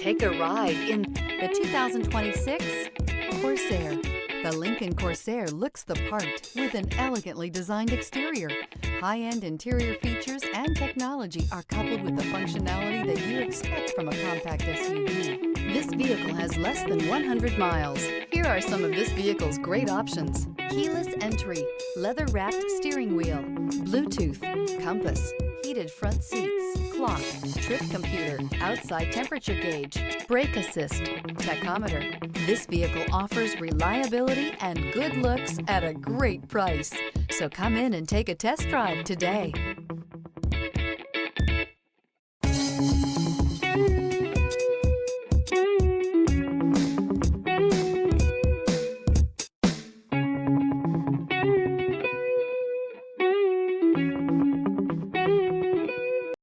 Take a ride in the 2026 Corsair. The Lincoln Corsair looks the part with an elegantly designed exterior. High-end interior features and technology are coupled with the functionality that you expect from a compact SUV. This vehicle has less than 100 miles. Here are some of this vehicle's great options: keyless entry, leather-wrapped steering wheel, Bluetooth, compass, heated front seats, clock, trip computer, outside temperature gauge, brake assist, tachometer. This vehicle offers reliability and good looks at a great price. So come in and take a test drive today.